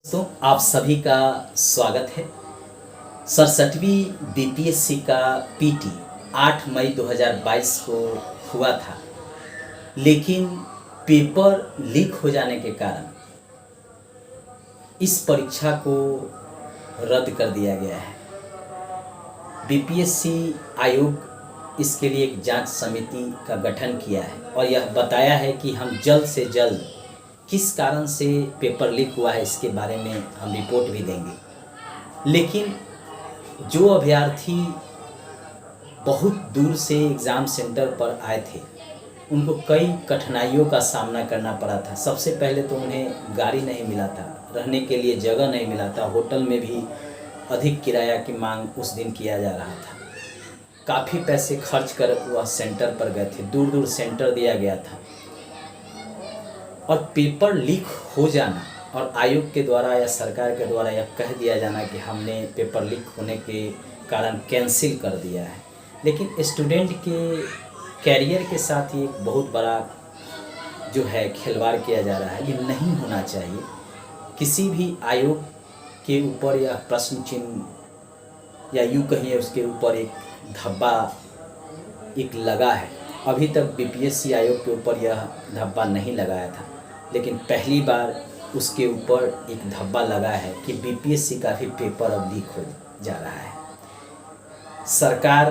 दोस्तों आप सभी का स्वागत है। 67वीं बीपीएससी का पीटी 8 मई 2022 को हुआ था, लेकिन पेपर लीक हो जाने के कारण इस परीक्षा को रद्द कर दिया गया है। बीपीएससी आयोग इसके लिए एक जांच समिति का गठन किया है और यह बताया है कि हम जल्द से जल्द किस कारण से पेपर लीक हुआ है इसके बारे में हम रिपोर्ट भी देंगे। लेकिन जो अभ्यर्थी बहुत दूर से एग्ज़ाम सेंटर पर आए थे उनको कई कठिनाइयों का सामना करना पड़ा था। सबसे पहले तो उन्हें गाड़ी नहीं मिला था, रहने के लिए जगह नहीं मिला था, होटल में भी अधिक किराया की मांग उस दिन किया जा रहा था। काफ़ी पैसे खर्च कर वह सेंटर पर गए थे, दूर दूर सेंटर दिया गया था और पेपर लीक हो जाना और आयोग के द्वारा या सरकार के द्वारा यह कह दिया जाना कि हमने पेपर लीक होने के कारण कैंसिल कर दिया है। लेकिन स्टूडेंट के कैरियर के साथ ही एक बहुत बड़ा जो है खिलवाड़ किया जा रहा है। ये नहीं होना चाहिए। किसी भी आयोग के ऊपर यह प्रश्न चिन्ह या यूँ कहिए उसके ऊपर एक धब्बा एक लगा है। अभी तक बीपीएससी आयोग के ऊपर यह धब्बा नहीं लगाया था, लेकिन पहली बार उसके ऊपर एक धब्बा लगा है कि बीपीएससी का भी पेपर अब लीक हो जा रहा है। सरकार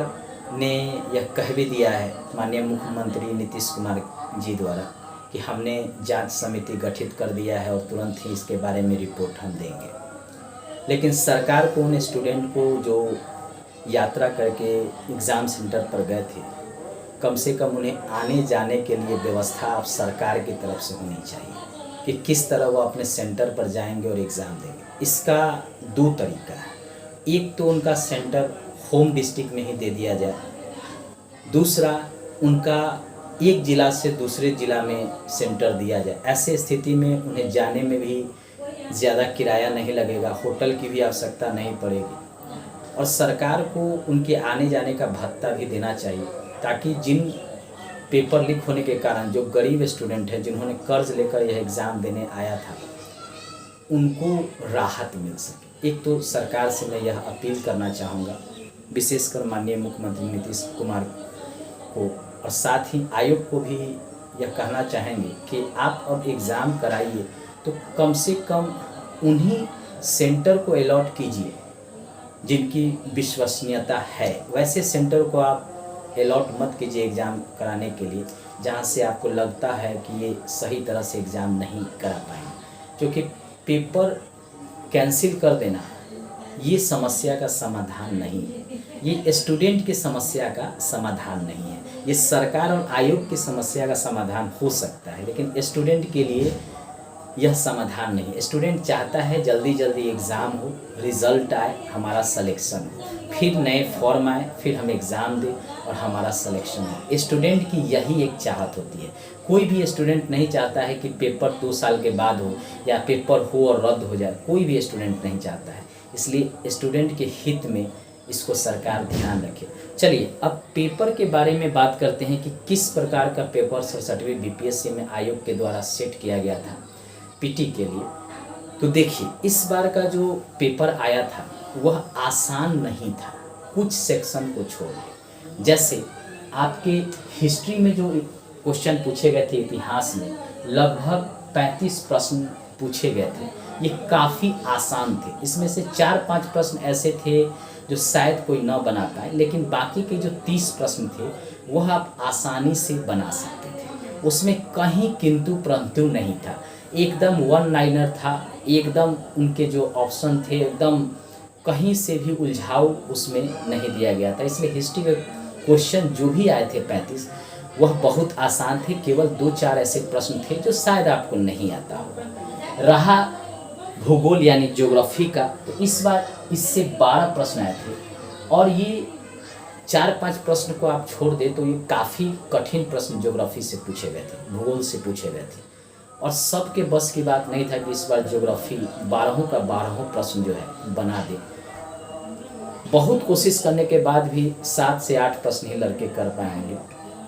ने यह कह भी दिया है माननीय मुख्यमंत्री नीतीश कुमार जी द्वारा कि हमने जांच समिति गठित कर दिया है और तुरंत ही इसके बारे में रिपोर्ट हम देंगे। लेकिन सरकार को उन स्टूडेंट को जो यात्रा करके एग्ज़ाम सेंटर पर गए थे, कम से कम उन्हें आने जाने के लिए व्यवस्था अब सरकार की तरफ से होनी चाहिए कि किस तरह वो अपने सेंटर पर जाएंगे और एग्ज़ाम देंगे। इसका दो तरीका है। एक तो उनका सेंटर होम डिस्ट्रिक्ट में ही दे दिया जाए, दूसरा उनका एक ज़िला से दूसरे ज़िला में सेंटर दिया जाए। ऐसे स्थिति में उन्हें जाने में भी ज़्यादा किराया नहीं लगेगा, होटल की भी आवश्यकता नहीं पड़ेगी और सरकार को उनके आने जाने का भत्ता भी देना चाहिए, ताकि जिन पेपर लीक होने के कारण जो गरीब स्टूडेंट हैं जिन्होंने कर्ज लेकर यह एग्ज़ाम देने आया था उनको राहत मिल सके। एक तो सरकार से मैं यह अपील करना चाहूँगा, विशेषकर माननीय मुख्यमंत्री नीतीश कुमार को, और साथ ही आयोग को भी यह कहना चाहेंगे कि आप अब एग्ज़ाम कराइए तो कम से कम उन्हीं सेंटर को अलॉट कीजिए जिनकी विश्वसनीयता है। वैसे सेंटर को आप अलॉट मत कीजिए एग्ज़ाम कराने के लिए जहाँ से आपको लगता है कि ये सही तरह से एग्ज़ाम नहीं करा पाएंगे, क्योंकि पेपर कैंसिल कर देना ये समस्या का समाधान नहीं है, ये स्टूडेंट की समस्या का समाधान नहीं है। ये सरकार और आयोग की समस्या का समाधान हो सकता है, लेकिन स्टूडेंट के लिए यह समाधान नहीं। स्टूडेंट चाहता है जल्दी जल्दी एग्ज़ाम हो, रिज़ल्ट आए, हमारा सिलेक्शन हो, फिर नए फॉर्म आए, फिर हम एग्ज़ाम दें और हमारा सिलेक्शन हो। स्टूडेंट की यही एक चाहत होती है। कोई भी स्टूडेंट नहीं चाहता है कि पेपर 2 साल के बाद हो या पेपर हो और रद्द हो जाए, कोई भी स्टूडेंट नहीं चाहता है। इसलिए स्टूडेंट के हित में इसको सरकार ध्यान रखे। चलिए अब पेपर के बारे में बात करते हैं कि किस प्रकार का पेपर 67वीं बीपीएससी में आयोग के द्वारा सेट किया गया था पीटी के लिए। तो देखिए इस बार का जो पेपर आया था वह आसान नहीं था, कुछ सेक्शन को छोड़ के। जैसे आपके हिस्ट्री में जो क्वेश्चन पूछे गए थे, इतिहास में लगभग 35 प्रश्न पूछे गए थे, ये काफ़ी आसान थे। इसमें से 4-5 प्रश्न ऐसे थे जो शायद कोई न बना पाए, लेकिन बाकी के जो 30 प्रश्न थे वह आप आसानी से बना सकते थे। उसमें कहीं किंतु परंतु नहीं था, एकदम वन लाइनर था, एकदम उनके जो ऑप्शन थे एकदम कहीं से भी उलझाव उसमें नहीं दिया गया था। इसलिए हिस्ट्री के क्वेश्चन जो भी आए थे 35 वह बहुत आसान थे। केवल 2-4 ऐसे प्रश्न थे जो शायद आपको नहीं आता होगा। रहा भूगोल यानी ज्योग्राफी का, तो इस बार इससे 12 प्रश्न आए थे और ये 4-5 प्रश्न को आप छोड़ दें तो ये काफ़ी कठिन प्रश्न ज्योग्राफी से पूछे गए थे, भूगोल से पूछे गए थे और सबके बस की बात नहीं था कि इस बार ज्योग्राफी 12 का 12 प्रश्न जो है बना दे। बहुत कोशिश करने के बाद भी 7 से 8 प्रश्न ही लड़के कर पाएंगे,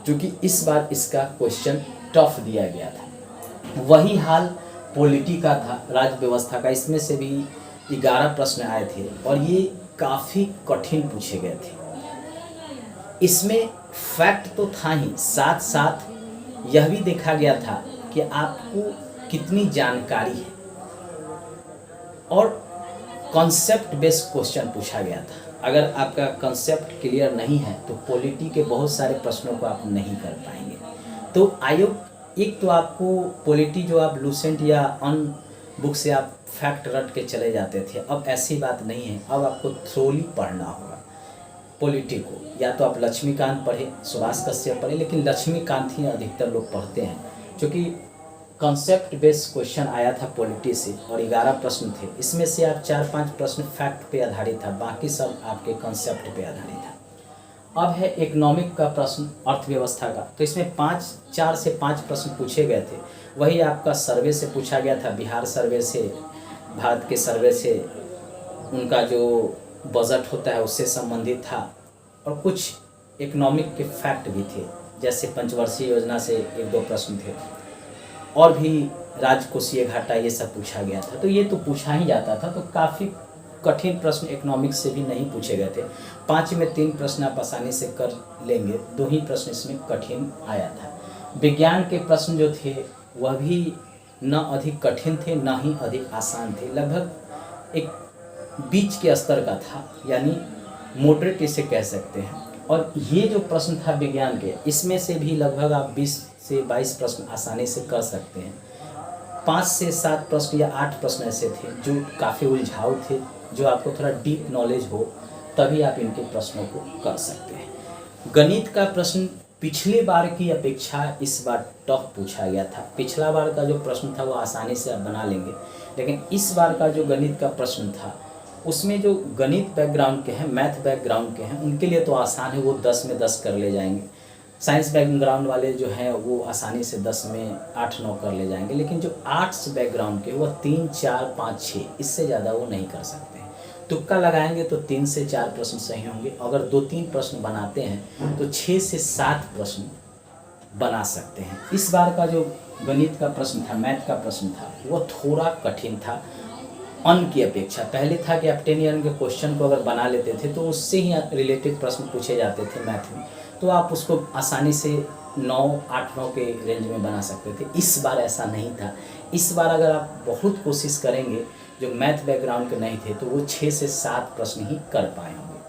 क्योंकि इस बार इसका क्वेश्चन टफ दिया गया था। वही हाल पॉलिटी का था, राज्य व्यवस्था का। इसमें से भी 11 प्रश्न आए थे और ये काफ़ी कठिन पूछे गए थे। इसमें फैक्ट तो था ही, साथ साथ यह भी देखा गया था कि आपको कितनी जानकारी है, और कॉन्सेप्ट बेस्ड क्वेश्चन पूछा गया था। अगर आपका कॉन्सेप्ट क्लियर नहीं है तो पॉलिटी के बहुत सारे प्रश्नों को आप नहीं कर पाएंगे। तो आयोग एक तो आपको पॉलिटी जो आप लूसेंट या ऑन बुक से आप फैक्ट रट के चले जाते थे, अब ऐसी बात नहीं है। अब आपको थ्रोली पढ़ना होगा पॉलिटी को। या तो आप लक्ष्मीकांत पढ़े, सुभाष कश्यप पढ़े, लेकिन लक्ष्मीकांत ही अधिकतर लोग पढ़ते हैं, क्योंकि कॉन्सेप्ट बेस्ड क्वेश्चन आया था पॉलिटी से और 11 प्रश्न थे। इसमें से आप 4-5 प्रश्न फैक्ट पे आधारित था, बाकी सब आपके कॉन्सेप्ट पे आधारित था। अब है इकोनॉमिक का प्रश्न, अर्थव्यवस्था का। तो इसमें 4 से 5 प्रश्न पूछे गए थे। वही आपका सर्वे से पूछा गया था, बिहार सर्वे से, भारत के सर्वे से, उनका जो बजट होता है उससे संबंधित था। और कुछ इकोनॉमिक के फैक्ट भी थे, जैसे पंचवर्षीय योजना से 1-2 प्रश्न थे, और भी राजकोषीय घाटा, ये सब पूछा गया था। तो ये तो पूछा ही जाता था। तो काफ़ी कठिन प्रश्न इकोनॉमिक्स से भी नहीं पूछे गए थे। 5 में 3 प्रश्न आप आसानी से कर लेंगे, 2 ही प्रश्न इसमें कठिन आया था। विज्ञान के प्रश्न जो थे वह भी न अधिक कठिन थे न ही अधिक आसान थे, लगभग एक बीच के स्तर का था, यानी मॉडरेट इसे कह सकते हैं। और ये जो प्रश्न था विज्ञान के, इसमें से भी लगभग आप 20 से 22 प्रश्न आसानी से कर सकते हैं। 5 से 7 प्रश्न या 8 प्रश्न ऐसे थे जो काफ़ी उलझाऊ थे, जो आपको थोड़ा डीप नॉलेज हो तभी आप इनके प्रश्नों को कर सकते हैं। गणित का प्रश्न पिछले बार की अपेक्षा इस बार टफ पूछा गया था। पिछला बार का जो प्रश्न था वो आसानी से आप बना लेंगे, लेकिन इस बार का जो गणित का प्रश्न था उसमें जो गणित बैकग्राउंड के हैं, मैथ बैकग्राउंड के हैं, उनके लिए तो आसान है, वो 10 में 10 कर ले जाएंगे। साइंस बैकग्राउंड वाले जो हैं वो आसानी से 10 में 8-9 कर ले जाएंगे, लेकिन जो आर्ट्स बैकग्राउंड के वह 3, 4, 5, 6 इससे ज़्यादा वो नहीं कर सकते हैं। तुक्का लगाएंगे तो 3 से 4 प्रश्न सही होंगे। अगर 2-3 प्रश्न बनाते हैं तो 6 से 7 प्रश्न बना सकते हैं। इस बार का जो गणित का प्रश्न था, मैथ का प्रश्न था, वो थोड़ा कठिन था अन की अपेक्षा। पहले था कि आप 10 ईयर के क्वेश्चन को अगर बना लेते थे तो उससे ही रिलेटेड प्रश्न पूछे जाते थे मैथ में, तो आप उसको आसानी से 8-9 के रेंज में बना सकते थे। इस बार ऐसा नहीं था। इस बार अगर आप बहुत कोशिश करेंगे, जो मैथ बैकग्राउंड के नहीं थे, तो वो 6 से 7 प्रश्न ही कर पाए होंगे।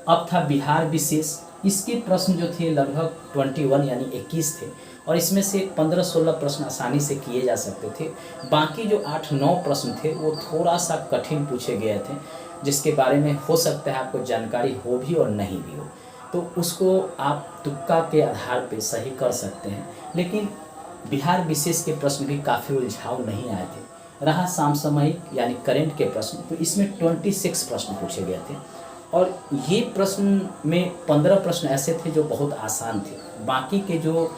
अब था बिहार विशेष। इसके प्रश्न जो थे लगभग 21 यानी 21 थे, और इसमें से 15-16 प्रश्न आसानी से किए जा सकते थे। बाकी जो 8-9 प्रश्न थे वो थोड़ा सा कठिन पूछे गए थे, जिसके बारे में हो सकता है आपको जानकारी हो भी और नहीं भी हो, तो उसको आप तुक्का के आधार पे सही कर सकते हैं। लेकिन बिहार विशेष के प्रश्न भी काफ़ी उलझाऊ नहीं आए थे। रहा समसामयिक यानी करंट के प्रश्न, तो इसमें 26 प्रश्न पूछे गए थे, और ये प्रश्न में 15 प्रश्न ऐसे थे जो बहुत आसान थे। बाकी के जो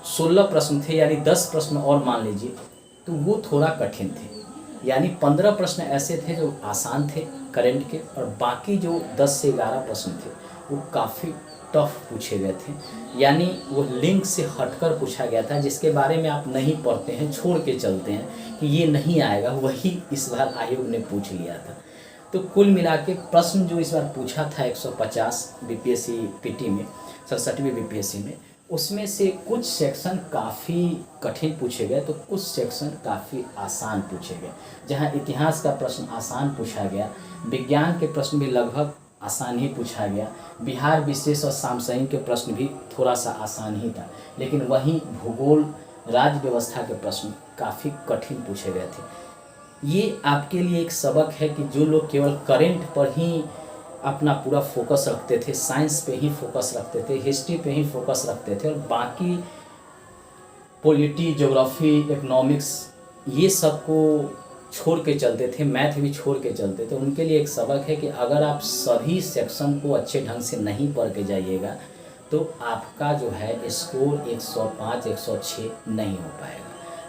16 प्रश्न थे, यानी 10 प्रश्न और मान लीजिए, तो वो थोड़ा कठिन थे। यानी 15 प्रश्न ऐसे थे जो आसान थे करंट के, और बाकी जो 10 से 11 प्रश्न थे वो काफ़ी टफ पूछे गए थे। यानी वो लिंक से हटकर पूछा गया था, जिसके बारे में आप नहीं पढ़ते हैं, छोड़ के चलते हैं कि ये नहीं आएगा, वही इस बार आयोग ने पूछ लिया था। तो कुल मिला के प्रश्न जो इस बार पूछा था 150 बीपीएससी पीटी में, 67वीं बीपीएससी में, उसमें से कुछ सेक्शन काफ़ी कठिन पूछे गए, तो कुछ सेक्शन काफ़ी आसान पूछे गए। जहां इतिहास का प्रश्न आसान पूछा गया, विज्ञान के प्रश्न भी लगभग आसान ही पूछा गया, बिहार विशेष और समसामयिक के प्रश्न भी थोड़ा सा आसान ही था, लेकिन वहीं भूगोल, राज्य व्यवस्था के प्रश्न काफ़ी कठिन पूछे गए थे। ये आपके लिए एक सबक है कि जो लोग केवल करंट पर ही अपना पूरा फोकस रखते थे, साइंस पे ही फोकस रखते थे, हिस्ट्री पे ही फोकस रखते थे, और बाकी पॉलिटी, ज्योग्राफी, इकोनॉमिक्स ये सब को छोड़ के चलते थे, मैथ भी छोड़ के चलते थे, उनके लिए एक सबक है कि अगर आप सभी सेक्शन को अच्छे ढंग से नहीं पढ़ के जाइएगा तो आपका जो है स्कोर 105, 106 नहीं हो पाएगा।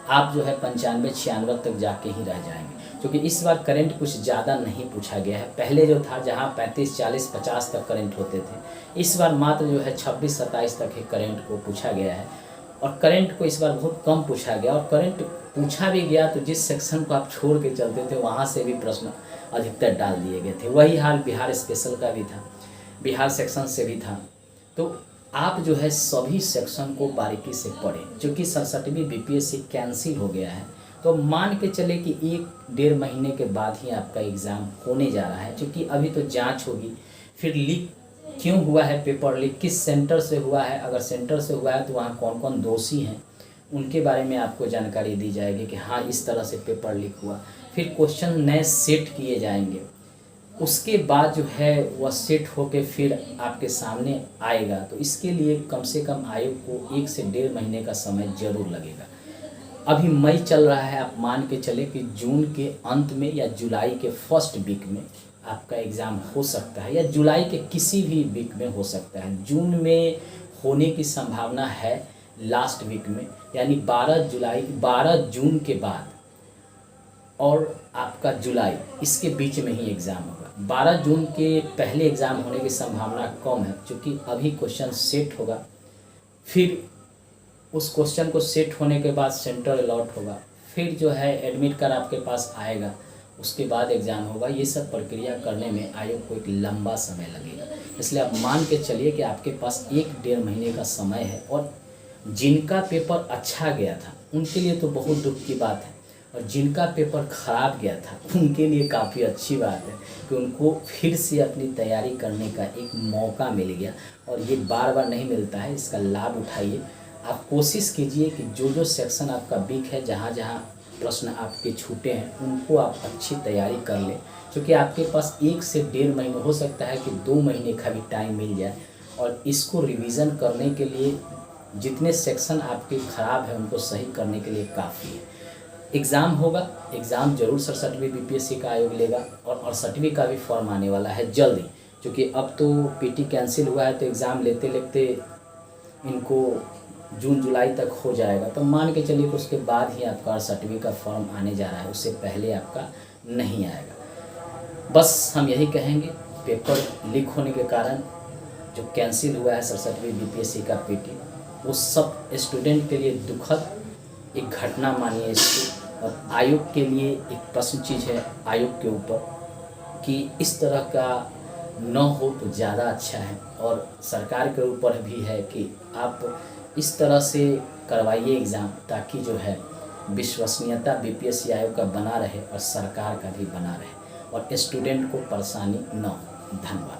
आप जो है 95, 96 तक जाके ही रह जाएंगे, क्योंकि इस बार करंट कुछ ज़्यादा नहीं पूछा गया है। पहले जो था जहाँ 35, 40, 50 तक करंट होते थे, इस बार मात्र जो है 26, 27 तक ही करंट को पूछा गया है। और करंट को इस बार बहुत कम पूछा गया, और करंट पूछा भी गया तो जिस सेक्शन को आप छोड़ के चलते थे वहाँ से भी प्रश्न अधिकतर डाल दिए गए थे। वही हाल बिहार स्पेशल का भी था, बिहार सेक्शन से भी था। तो आप जो है सभी सेक्शन को बारीकी से पढ़ें। चूँकि 67वीं बीपीएससी कैंसिल हो गया है तो मान के चले कि 1-1.5 महीने के बाद ही आपका एग्ज़ाम होने जा रहा है। क्योंकि अभी तो जांच होगी, फिर लीक क्यों हुआ है, पेपर लीक किस सेंटर से हुआ है, अगर सेंटर से हुआ है तो वहाँ कौन कौन दोषी हैं उनके बारे में आपको जानकारी दी जाएगी कि हाँ इस तरह से पेपर लीक हुआ। फिर क्वेश्चन नए सेट किए जाएंगे, उसके बाद जो है वह सेट होके फिर आपके सामने आएगा। तो इसके लिए कम से कम आयोग को 1 से 1.5 महीने का समय ज़रूर लगेगा। अभी मई चल रहा है, आप मान के चले कि जून के अंत में या जुलाई के फर्स्ट वीक में आपका एग्ज़ाम हो सकता है, या जुलाई के किसी भी वीक में हो सकता है। जून में होने की संभावना है लास्ट वीक में, यानी 12 जून के बाद और आपका जुलाई, इसके बीच में ही एग्ज़ाम होगा। 12 जून के पहले एग्ज़ाम होने की संभावना कम है, क्योंकि अभी क्वेश्चन सेट होगा, फिर उस क्वेश्चन को सेट होने के बाद सेंटर अलॉट होगा, फिर जो है एडमिट कार्ड आपके पास आएगा, उसके बाद एग्ज़ाम होगा। ये सब प्रक्रिया करने में आयोग को एक लंबा समय लगेगा। इसलिए आप मान के चलिए कि आपके पास 1-1.5 महीने का समय है। और जिनका पेपर अच्छा गया था उनके लिए तो बहुत दुख की बात है, और जिनका पेपर ख़राब गया था उनके लिए काफ़ी अच्छी बात है कि उनको फिर से अपनी तैयारी करने का एक मौका मिल गया। और ये बार बार नहीं मिलता है, इसका लाभ उठाइए। आप कोशिश कीजिए कि जो जो सेक्शन आपका वीक है, जहाँ जहाँ प्रश्न आपके छूटे हैं, उनको आप अच्छी तैयारी कर लें। क्योंकि आपके पास 1 से 1.5 महीने, हो सकता है कि 2 महीने का भी टाइम मिल जाए, और इसको रिवीज़न करने के लिए जितने सेक्शन आपके ख़राब हैं उनको सही करने के लिए काफ़ी है। एग्ज़ाम होगा, एग्ज़ाम ज़रूर 67वीं बीपीएससी का आयोग लेगा, और 68वीं का भी फॉर्म आने वाला है जल्दी। क्योंकि अब तो पीटी कैंसिल हुआ है तो एग्ज़ाम लेते लेते इनको जून जुलाई तक हो जाएगा। तो मान के चलिए कि उसके बाद ही आपका 68वीं का फॉर्म आने जा रहा है, उससे पहले आपका नहीं आएगा। बस हम यही कहेंगे, पेपर लीक होने के कारण जो कैंसिल हुआ है 67वीं बीपीएससी का पीटी, वो सब स्टूडेंट के लिए दुखद एक घटना मानिए इसको। और आयोग के लिए एक प्रश्न चीज़ है आयोग के ऊपर कि इस तरह का न हो तो ज़्यादा अच्छा है। और सरकार के ऊपर भी है कि आप इस तरह से करवाइए एग्ज़ाम, ताकि जो है विश्वसनीयता बीपीएससी आयोग का बना रहे और सरकार का भी बना रहे, और स्टूडेंट को परेशानी न हो। धन्यवाद।